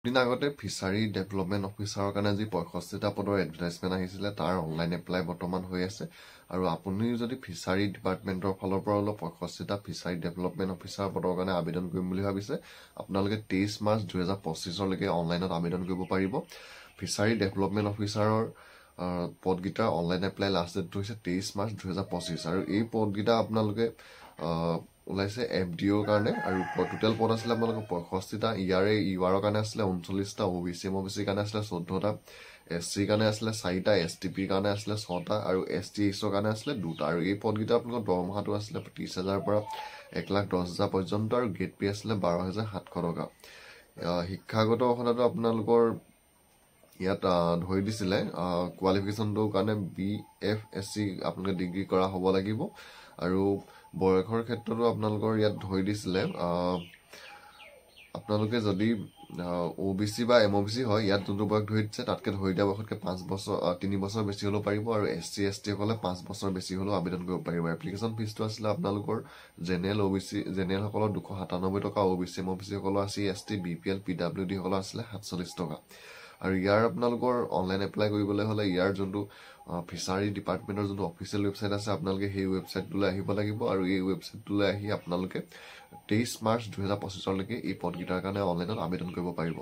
দিন আগতে fishery development অফিচাৰৰ কাৰণে যি 65টা পদৰ এডভাৰটাইজমেণ্ট আহিছিলে তাৰ অনলাইন এপ্লাই বৰ্তমান হৈ আছে আৰু আপুনি যদি ফিচাৰী ডিপাৰ্টমেণ্টৰ ফালৰ পৰা অলপ 65টা ফিচাৰী ডেভেলপমেণ্ট অফিচাৰ পদৰ কাৰণে আবেদন কৰিম বুলি ভাবিছে আপোনালোকে 23 মাৰ্চ 2025লৈকে অনলাইনত আবেদন কৰিব পাৰিব ফিচাৰী ডেভেলপমেণ্ট অফিচাৰৰ পদকেইটাৰ অনলাইন এপ্লাই লাষ্ট ডেট হৈছে 23 মাৰ্চ 2025 আৰু এই পদকেইটা আপোনালোকে ওলাইছে FDOৰ কাৰণে আৰু টোটেল পদ আছিলে আপোনালোকৰ 65টা ইয়াৰে ইউআৰৰ কাৰণে আছিলে 39টা OBC MOBCৰ কাৰণে আছিলে 14টা SC কাৰণে আছিলে 4টা STPৰ কাৰণে আছিলে 6টা আৰু STHৰ কাৰণে আছিলে 2টা আৰু এই পদকেইটা আপোনালোকৰ দৰমহাটো আছিলে 30,000 পৰা 1,10,000 পৰ্যন্ত আৰু গেট পে আছিলে 12,700 টকা শিক্ষাগত অৰ্হতাটো আপোনালোকৰ ইয়াত ধৰি দিছিলে কোৱালিফিকেশ্যনটোৰ কাৰণে BFSC আপোনালোকে ডিগ্ৰী কৰা হ'ব লাগিব আৰু বয়সৰ ক্ষেত্ৰতো আপোনালোকৰ ইয়াত ধৰি দিছিলে আপোনালোকে যদি OBC বা MOBC হয় ইয়াত যোনটো বয়স ধৰি দিছে তাতকৈ ধৰি দিয়া বয়সতকৈ 3 বছৰ বেছি হ'লেও পাৰিব আৰু SC ST সকলে 5 বছৰ বেছি হ'লেও আবেদন কৰিব পাৰিব এপ্লিকেশ্যন ফিজটো আছিলে আপোনালোকৰ জেনেৰেল সকলৰ 297 টকা OBC MOBC সকলৰ SC ST BPL PWD সকলৰ আছিলে 47 টকা আৰু ইয়াৰ আপোনালোকৰ অনলাইন এপ্লাই কৰিবলৈ হ'লে ইয়াৰ যোনটো ফিচাৰী ডিপাৰ্টমেণ্টৰ যোনটো অফিচিয়েল ৱেবছাইট আছে আপোনালোকে সেই ৱেবছাইটটোলৈ আহিব লাগিব আৰু এই ৱেবছাইটটোলৈ আহি আপোনালোকে 23 মাৰ্চ 2025লৈকে এই পদকেইটাৰ কাৰণে অনলাইনত আবেদন কৰিব পাৰিব